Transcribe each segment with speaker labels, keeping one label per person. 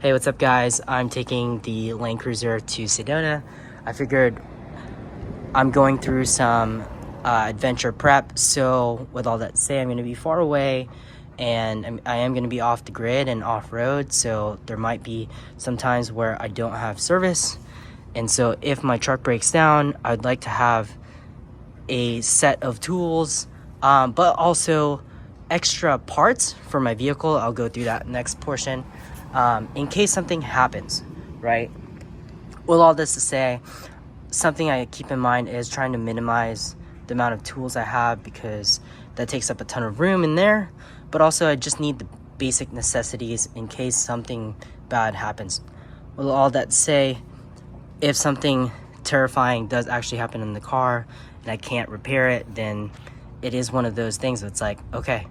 Speaker 1: Hey, what's up guys? I'm taking the Land Cruiser to Sedona. I figured I'm going through some adventure prep, so with all that to say, I'm going to be far away and I am going to be off the grid and off-road, so there might be some times where I don't have service. And so if my truck breaks down, I'd like to have a set of tools, but also extra parts for my vehicle. I'll go through that next portion. In case something happens, right? With all this to say, something I keep in mind is trying to minimize the amount of tools I have, because that takes up a ton of room in there. But also I just need the basic necessities in case something bad happens. With all that to say, if something terrifying does actually happen in the car and I can't repair it, then it is one of those things that's like, okay,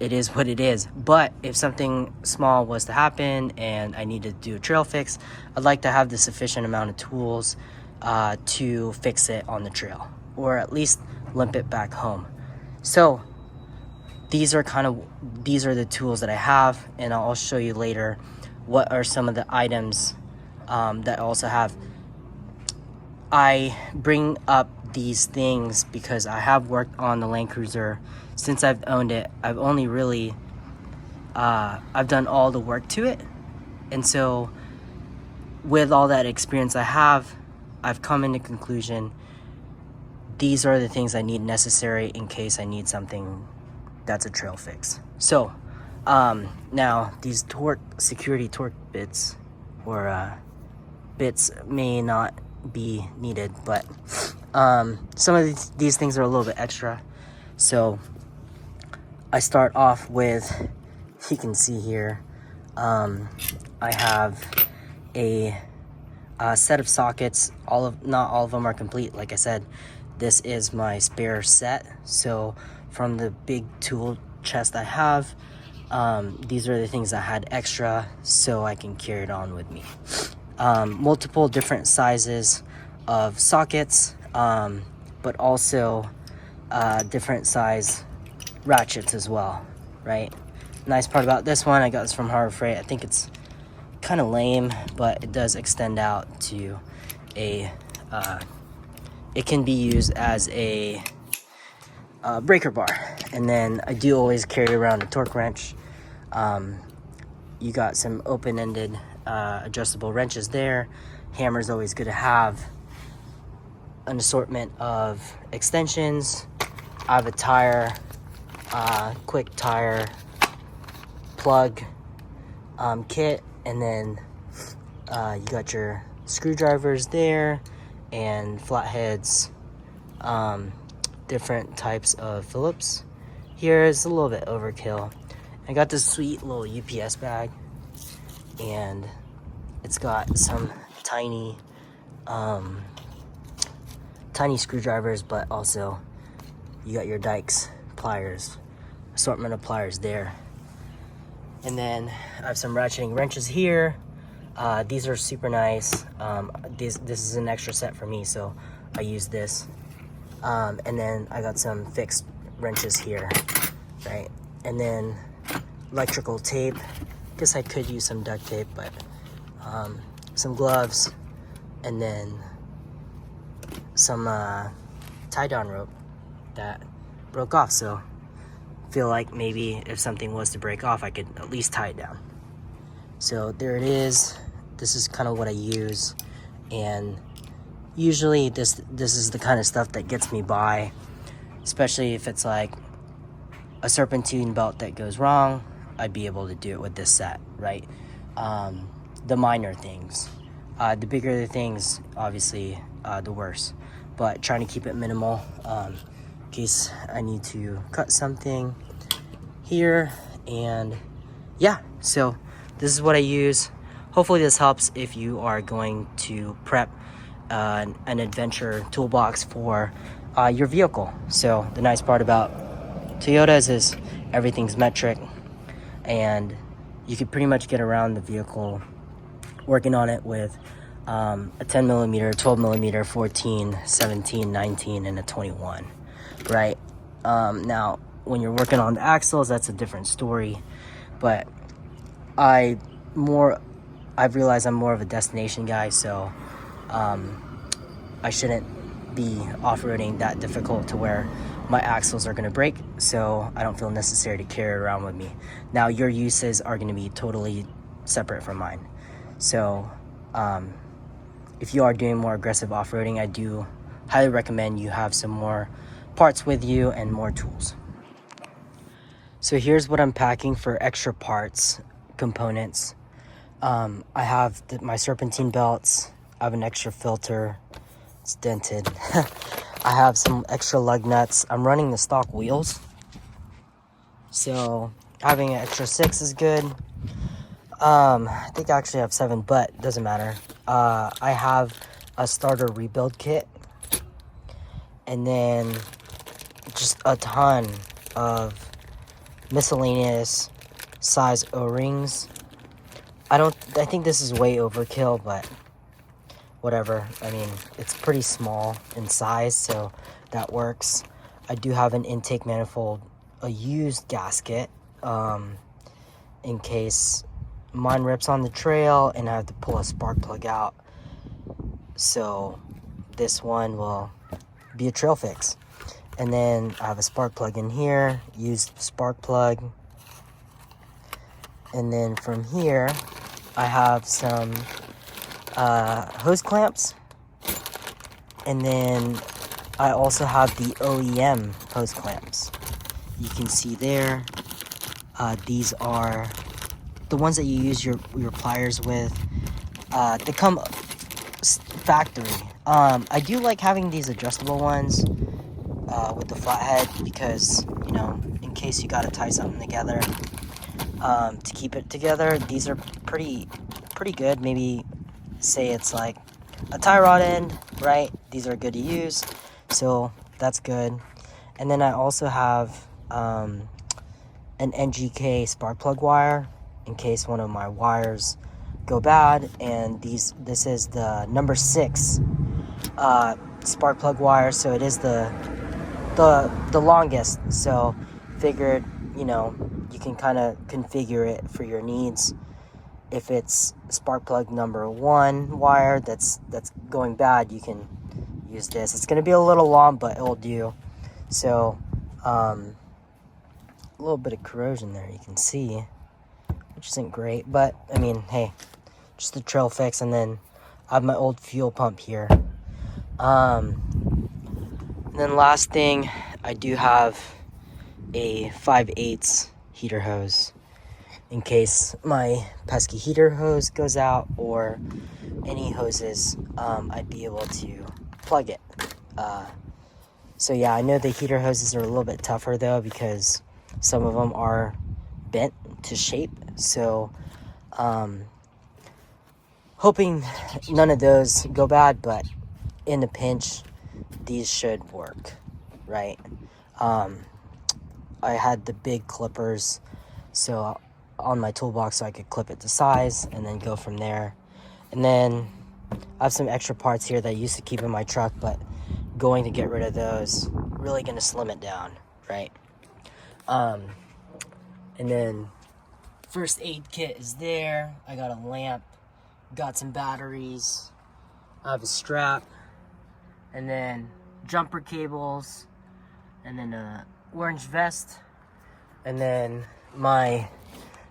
Speaker 1: it is what it is. But if something small was to happen and I need to do a trail fix, I'd like to have the sufficient amount of tools to fix it on the trail, or at least limp it back home. So these are the tools that I have, and I'll show you later what are some of the items that I also have. I bring up these things because I have worked on the Land Cruiser since I've owned it. I've only really I've done all the work to it, and so with all that experience I have, I've come into conclusion these are the things I need necessary in case I need something that's a trail fix. So now these security torque bits or bits may not be needed, but some of these things are a little bit extra. So I start off with, you can see here, I have a set of sockets. Not all of them are complete. Like I said, this is my spare set. So from the big tool chest I have, these are the things I had extra so I can carry it on with me. Multiple different sizes of sockets, but also different size ratchets as well, right? Nice part about this one, I got this from Harbor Freight. I think it's kind of lame, but it does extend out to a it can be used as a breaker bar. And then I do always carry around a torque wrench. You got some open-ended adjustable wrenches there. Hammer's always good to have. An assortment of extensions. I have a tire, quick tire plug kit, and then you got your screwdrivers there and flatheads, different types of Phillips. Here is a little bit overkill. I got this sweet little UPS bag, and it's got some tiny screwdrivers, but also you got your Dykes pliers, assortment of pliers there. And then I have some ratcheting wrenches here. These are super nice. This is an extra set for me, so I use this. And then I got some fixed wrenches here, right? And then electrical tape. Guess I could use some duct tape, but some gloves, and then some tie-down rope that broke off. So feel like maybe if something was to break off, I could at least tie it down. So there it is. This is kind of what I use, and usually this is the kind of stuff that gets me by, especially if it's like a serpentine belt that goes wrong. I'd be able to do it with this set, right? The minor things, the bigger the things, obviously the worse, but trying to keep it minimal in case I need to cut something here. And yeah, so this is what I use. Hopefully this helps if you are going to prep an adventure toolbox for your vehicle. So the nice part about Toyotas is everything's metric, and you can pretty much get around the vehicle working on it with a 10 millimeter, 12 millimeter, 14, 17, 19, and a 21, right? Now, when you're working on the axles, that's a different story, but I I've realized I'm more of a destination guy, so I shouldn't be off-roading that difficult to where my axles are going to break, so I don't feel necessary to carry it around with me. Now, your uses are going to be totally separate from mine. So if you are doing more aggressive off-roading, I do highly recommend you have some more parts with you and more tools. So here's what I'm packing for extra parts, components. I have my serpentine belts. I have an extra filter. It's dented. I have some extra lug nuts. I'm running the stock wheels, so having an extra 6 is good. I think I actually have 7, but doesn't matter. I have a starter rebuild kit, and then just a ton of miscellaneous size O-rings. I think this is way overkill, but whatever. I mean, it's pretty small in size, so that works. I do have an intake manifold, a used gasket, in case mine rips on the trail and I have to pull a spark plug out. So this one will be a trail fix. And then I have a spark plug in here, used spark plug. And then from here, I have some hose clamps. And then I also have the OEM hose clamps. You can see there, these are the ones that you use your pliers with. They come factory. I do like having these adjustable ones with the flathead, because, you know, in case you gotta tie something together to keep it together, these are pretty good. Maybe say it's like a tie rod end, right? These are good to use, so that's good. And then I also have an NGK spark plug wire in case one of my wires go bad, and this is the number 6 spark plug wire, so it is the longest. So figured, you know, you can kind of configure it for your needs. If it's spark plug number 1 wire that's going bad, you can use this. It's going to be a little long, but it'll do. So a little bit of corrosion there, you can see, which isn't great, but I mean, hey, just a trail fix. And then I have my old fuel pump here. And then last thing, I do have a 5/8 heater hose in case my pesky heater hose goes out, or any hoses, I'd be able to plug it. So yeah, I know the heater hoses are a little bit tougher though, because some of them are bent to shape. So hoping none of those go bad, but in a pinch, these should work, right? I had the big clippers, so on my toolbox, so I could clip it to size and then go from there. And then I have some extra parts here that I used to keep in my truck, but going to get rid of those, really gonna slim it down, right? And then first aid kit is there. I got a lamp, got some batteries, I have a strap, and then jumper cables, and then a orange vest, and then my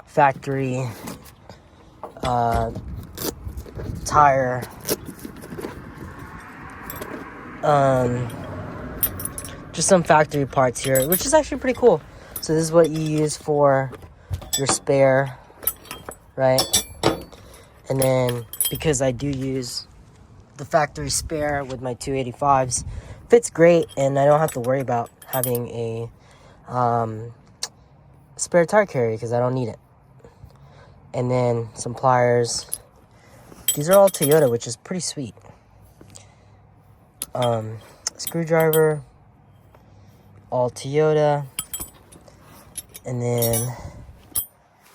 Speaker 1: factory tire, just some factory parts here, which is actually pretty cool. So this is what you use for your spare, right? And then because I do use the factory spare with my 285s, fits great, and I don't have to worry about having a spare tire carrier because I don't need it. And then some pliers. These are all Toyota, which is pretty sweet. Screwdriver, all Toyota. And then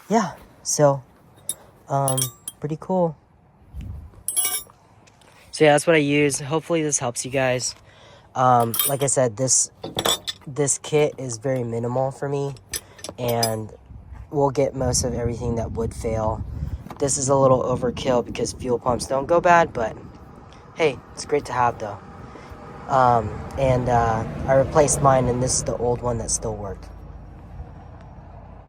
Speaker 1: yeah, so pretty cool. So yeah, that's what I use. Hopefully this helps you guys. Like I said, this kit is very minimal for me, and we'll get most of everything that would fail This is a little overkill because fuel pumps don't go bad, but hey, it's great to have though. I replaced mine, and this is the old one that still worked.